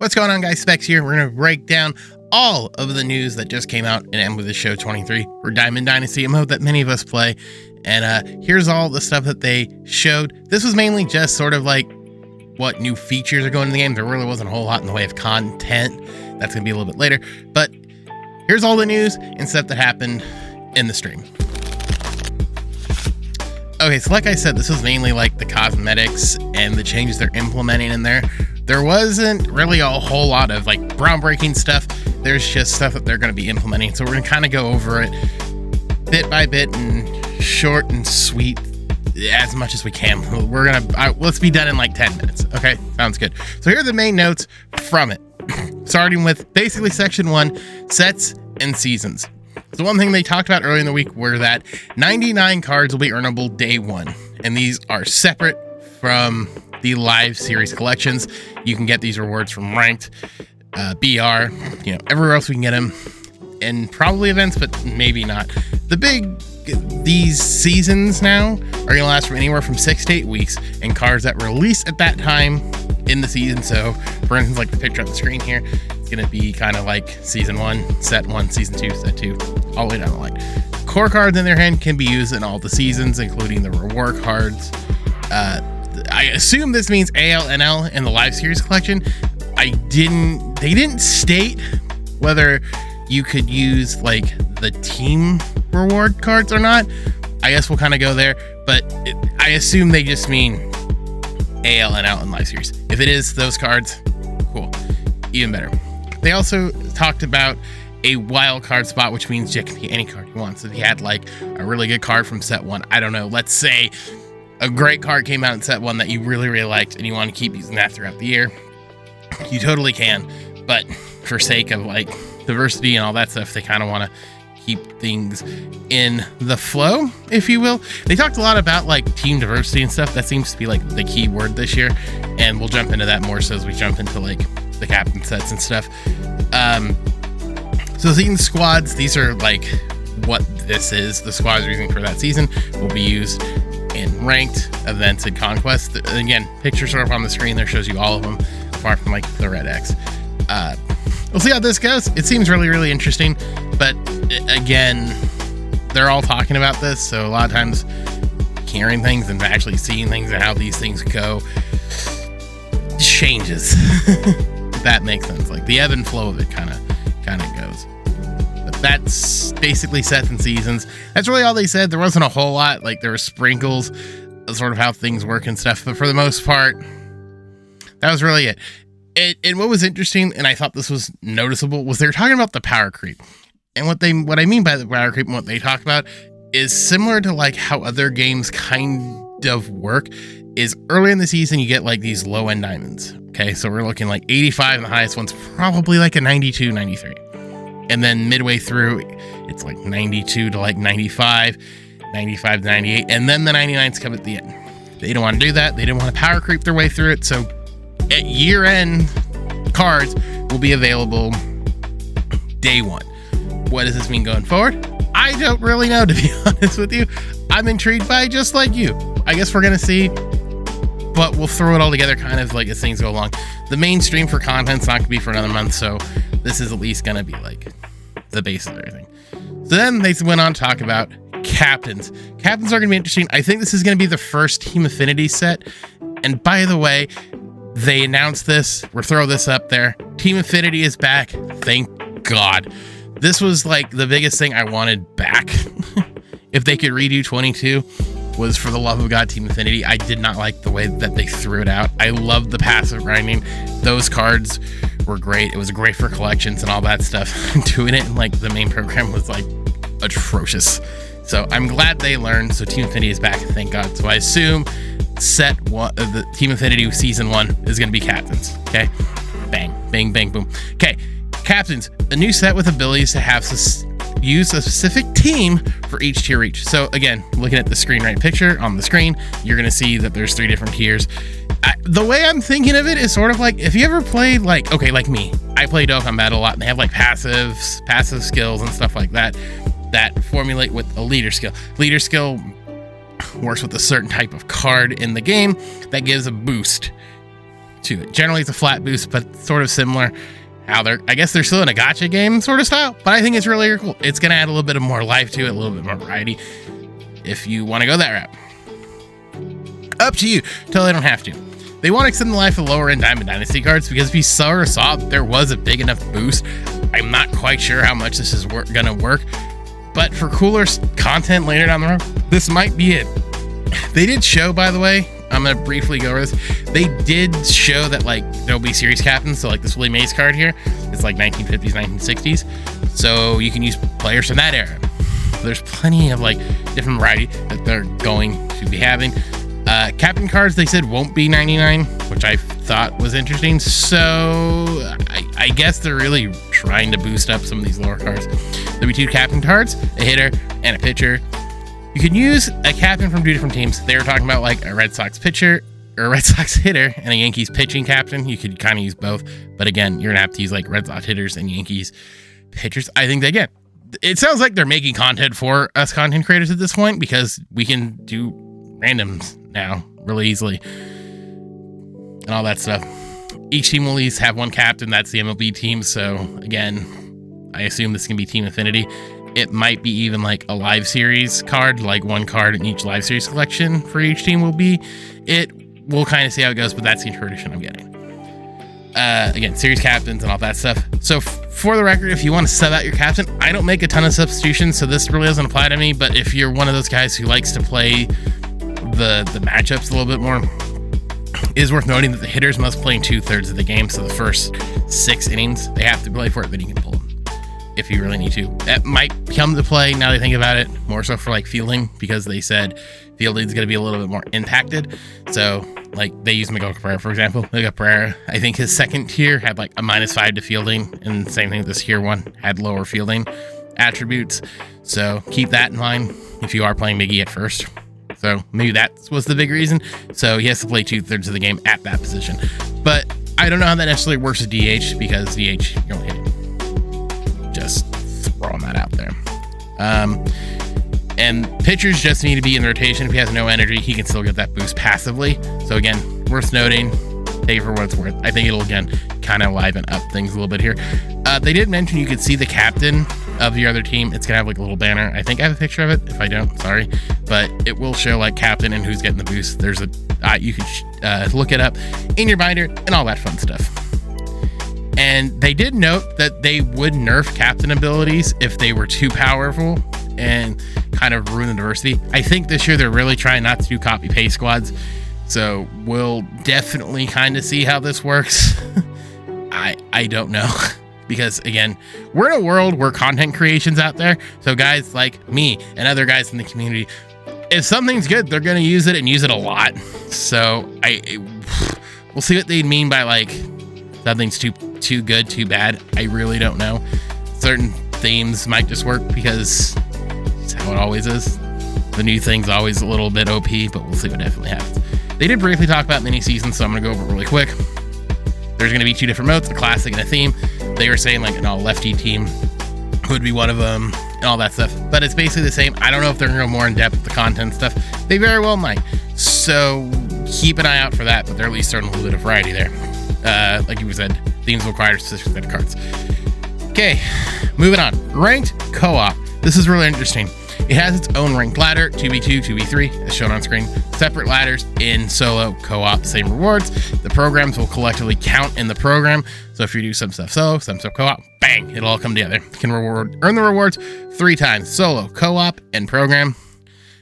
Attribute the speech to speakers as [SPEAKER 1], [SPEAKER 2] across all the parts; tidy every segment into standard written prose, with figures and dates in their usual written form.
[SPEAKER 1] What's going on, guys? Specs here. We're going to break down all of the news that just came out in MLB The Show 23 for Diamond Dynasty, a mode that many of us play. And here's all the stuff that they showed. This was mainly just sort of like what new features are going in the game. There really wasn't a whole lot in the way of content. That's going to be a little bit later. But here's all the news and stuff that happened in the stream. Okay, so like I said, this was mainly like the cosmetics and the changes they're implementing in there. There wasn't really a whole lot of like groundbreaking stuff. There's just stuff that they're going to be implementing. So we're going to kind of go over it bit by bit and short and sweet as much as we can. We're going to, let's be done in like 10 minutes. Okay, sounds good. So here are the main notes from it. Starting with basically section 1, sets and seasons. So one thing they talked about earlier in the week were that 99 cards will be earnable day 1. And these are separate from the live series collections. You can get these rewards from ranked, BR, everywhere else we can get them, and probably events, but maybe not. These seasons now are going to last from anywhere from 6 to 8 weeks, and cards that release at that time in the season. So for instance, like the picture on the screen here, it's going to be kind of like season 1, set 1, season 2, set 2, all the way down the line. Core cards in their hand can be used in all the seasons, including the reward cards. I assume this means AL, NL, and the live series collection. They didn't state whether you could use like the team reward cards or not. I guess we'll kind of go there, but I assume they just mean AL, NL, and live series. If it is those cards, cool, even better. They also talked about a wild card spot, which means it can be any card you want. So if you had like a really good card from set 1, I don't know, let's say a great card came out in set 1 that you really, really liked and you want to keep using that throughout the year, you totally can. But for sake of like diversity and all that stuff, they kind of want to keep things in the flow, if you will. They talked a lot about like team diversity and stuff. That seems to be like the key word this year. And we'll jump into that more so as we jump into like the captain sets and stuff. So season squads, these are like what this is. The squads we're using for that season will be used in ranked events and conquest. Again, pictures are up on the screen. There shows you all of them, apart from like the red X. We'll see how this goes. It seems really, really interesting, but again, they're all talking about this, so a lot of times hearing things and actually seeing things and how these things go changes. If that makes sense. Like the ebb and flow of it kind of goes. But that's basically sets and seasons. That's really all they said. There wasn't a whole lot. Like there were sprinkles of sort of how things work and stuff, but for the most part, that was really it. And what was interesting, and I thought this was noticeable, was they were talking about the power creep. And what I mean by the power creep and what they talk about is similar to like how other games kind of work. Is early in the season you get like these low end diamonds. Okay, so we're looking like 85, and the highest one's probably like a 92, 93. And then midway through, it's like 92 to like 95, 95 to 98, and then the 99s come at the end. They don't want to do that. They didn't want to power creep their way through it. So at year end, cards will be available day 1. What does this mean going forward? I don't really know, to be honest with you. I'm intrigued by it just like you. I guess we're going to see, but we'll throw it all together kind of like as things go along. The main stream for content's not going to be for another month, so this is at least going to be like the base of everything. So then they went on to talk about captains. Captains are going to be interesting. I think this is going to be the first Team Affinity set. And by the way, they announced this. We'll throw this up there. Team Affinity is back. Thank God. This was like the biggest thing I wanted back. If they could redo 22, was for the love of God, Team Affinity. I did not like the way that they threw it out. I loved the passive grinding. Those cards were great. It was great for collections and all that stuff. Doing it in like the main program was like atrocious. So I'm glad they learned. So Team Affinity is back. Thank God. So I assume set 1 of the Team Affinity season 1 is going to be captains. Okay, bang, bang, bang, boom. Okay, captains, a new set with abilities to have use a specific team for each tier each. So again, looking at the screen right picture on the screen, you're going to see that there's 3 different tiers. The way I'm thinking of it is sort of like if you ever played like, okay, like me, I play Dokkan Battle a lot, and they have like passive skills and stuff like that formulate with a leader skill. Leader skill works with a certain type of card in the game that gives a boost to it. Generally, it's a flat boost, but sort of similar. I guess they're still in a gacha game sort of style, but I think it's really cool. It's going to add a little bit of more life to it, a little bit more variety if you want to go that route. Up to you. Totally don't have to. They want to extend the life of lower end Diamond Dynasty cards because if you saw there was a big enough boost. I'm not quite sure how much this is going to work, but for cooler content later down the road, this might be it. They did show, by the way, I'm going to briefly go over this. They did show that like there'll be series captains. So like this Willie Mays card here, it's like 1950s, 1960s. So you can use players from that era. There's plenty of like different variety that they're going to be having. Captain cards, they said won't be 99, which I thought was interesting. So I guess they're really trying to boost up some of these lower cards. There'll be 2 captain cards, a hitter and a pitcher. You can use a captain from 2 different teams. They were talking about like a Red Sox pitcher or a Red Sox hitter and a Yankees pitching captain. You could kind of use both, but again, you're gonna have to use like Red Sox hitters and Yankees pitchers. I think that, again, it sounds like they're making content for us content creators at this point because we can do randoms now really easily and all that stuff. Each team will at least have 1 captain. That's the MLB team. So again, I assume this can be Team Affinity. It might be even like a live series card, like 1 card in each live series collection for each team will be it. We'll kind of see how it goes, but that's the interpretation I'm getting. Again, series captains and all that stuff. So for the record, if you want to sub out your captain, I don't make a ton of substitutions, so this really doesn't apply to me. But if you're one of those guys who likes to play the matchups a little bit more, it is worth noting that the hitters must play in 2/3 of the game. So the first 6 innings, they have to play for it, then you can pull them if you really need to. That might come to play now that I think about it, more so for like fielding, because they said fielding is going to be a little bit more impacted. So like they use Miguel Cabrera, for example. Miguel Cabrera, I think his second tier had like a -5 to fielding, and same thing with this tier 1 had lower fielding attributes. So keep that in mind if you are playing Miggy at first. So maybe that was the big reason. So he has to play 2/3 of the game at that position. But I don't know how that necessarily works with DH, because DH, you don't hit it. Just throwing that out there. And pitchers just need to be in rotation. If he has no energy, he can still get that boost passively. So again, worth noting, take it for what it's worth. I think it'll, again, kind of liven up things a little bit here. They did mention you could see the captain of your other team. It's gonna have like a little banner. I think I have a picture of it. If I don't, sorry, but it will show like captain and who's getting the boost. There's a you can look it up in your binder and all that fun stuff. And they did note that they would nerf captain abilities if they were too powerful and kind of ruin the diversity. I think this year they're really trying not to do copy paste squads, so we'll definitely kind of see how this works. I don't know. Because again, we're in a world where content creation's out there. So guys like me and other guys in the community, if something's good, they're going to use it and use it a lot. So we'll see what they mean by like something's too good, too bad. I really don't know. Certain themes might just work because it's how it always is. The new thing's always a little bit OP, but we'll see what definitely happens. They did briefly talk about mini seasons, so I'm going to go over it really quick. There's going to be 2 different modes, a classic and a theme. They were saying like an all lefty team would be one of them and all that stuff, but it's basically the same. I don't know if they're going to go more in depth with the content stuff. They very well might. So keep an eye out for that, but they're at least starting a little bit of variety there. Like you said, themes will require specific set of cards. Okay, moving on. Ranked co-op. This is really interesting. It has its own ranked ladder, 2v2, 2v3, as shown on screen. Separate ladders in solo, co-op, same rewards. The programs will collectively count in the program. So if you do some stuff solo, some stuff co-op, bang, it'll all come together. You can earn the rewards 3 times, solo, co-op, and program.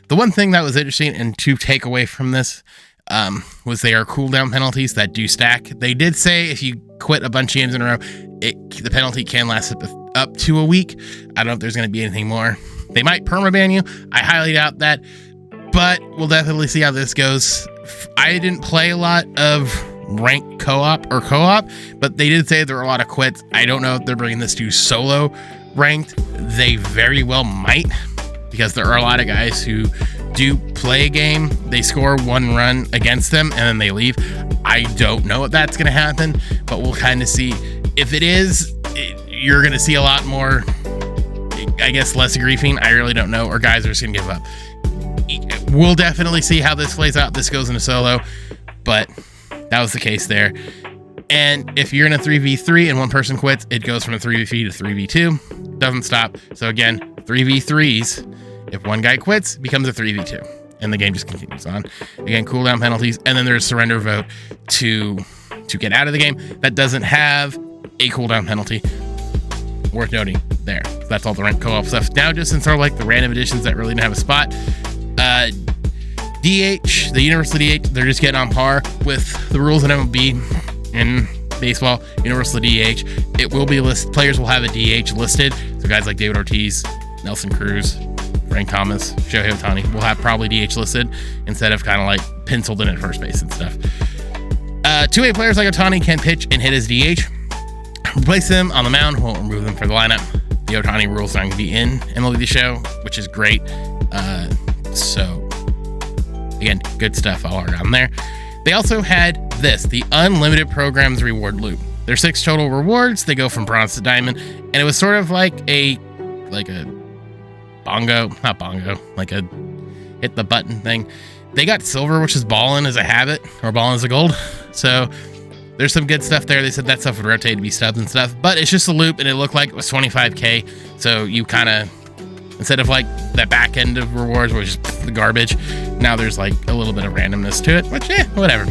[SPEAKER 1] The one thing that was interesting and to take away from this was there are cooldown penalties that do stack. They did say if you quit a bunch of games in a row, the penalty can last up to a week. I don't know if there's going to be anything more. They might permaban you. I highly doubt that, but we'll definitely see how this goes. I didn't play a lot of ranked co-op, but they did say there were a lot of quits. I don't know if they're bringing this to solo ranked. They very well might, because there are a lot of guys who do play a game, they score 1 run against them, and then they leave. I don't know if that's going to happen, but we'll kind of see. If it is, you're going to see a lot more, I guess, less griefing. I really don't know, or guys are just going to give up. We'll definitely see how this plays out. This goes into solo, but That was the case there. And if you're in a 3v3 and one person quits, it goes from a 3v3 to 3v2. Doesn't stop. So again, 3v3s, if one guy quits, it becomes a 3v2. And the game just continues on. Again, cooldown penalties. And then there's surrender vote to get out of the game. That doesn't have a cooldown penalty. Worth noting there. So that's all the ranked co-op stuff. Now, just in sort of like the random editions that really didn't have a spot, DH, the Universal DH, they're just getting on par with the rules in MLB. In baseball, Universal DH, it will be listed. Players will have a DH listed. So guys like David Ortiz, Nelson Cruz, Frank Thomas, Shohei Ohtani will have probably DH listed instead of kind of like penciled in at first base and stuff. Two-way players like Ohtani can pitch and hit as DH. Replace them on the mound, won't remove them for the lineup. The Ohtani rules are going to be in MLB The Show, which is great. So again, good stuff all around there. They also had this, the unlimited programs reward loop. There's 6 total rewards. They go from bronze to diamond, and it was sort of like a bongo, not bongo, like a hit the button thing. They got silver, which is ballin' as a habit, or ballin' as a gold. So there's some good stuff there. They said that stuff would rotate to be stubs and stuff, but it's just a loop, and it looked like it was 25K. So you kind of, instead of like that back end of rewards, which is the garbage, now there's like a little bit of randomness to it, which, whatever.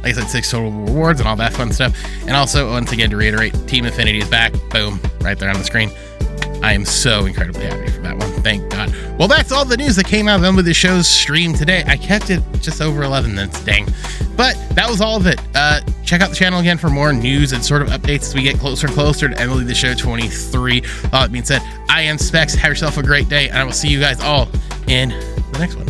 [SPEAKER 1] Like I said, 6 total rewards and all that fun stuff. And also, once again, to reiterate, Team Infinity is back. Boom, right there on the screen. I am so incredibly happy for that one. Thank God. Well, that's all the news that came out of MLB The Show's stream today. I kept it just over 11 minutes, dang. But that was all of it. Check out the channel again for more news and sort of updates as we get closer and closer to MLB The Show 23. All that being said, I am Specs. Have yourself a great day, and I will see you guys all in the next one.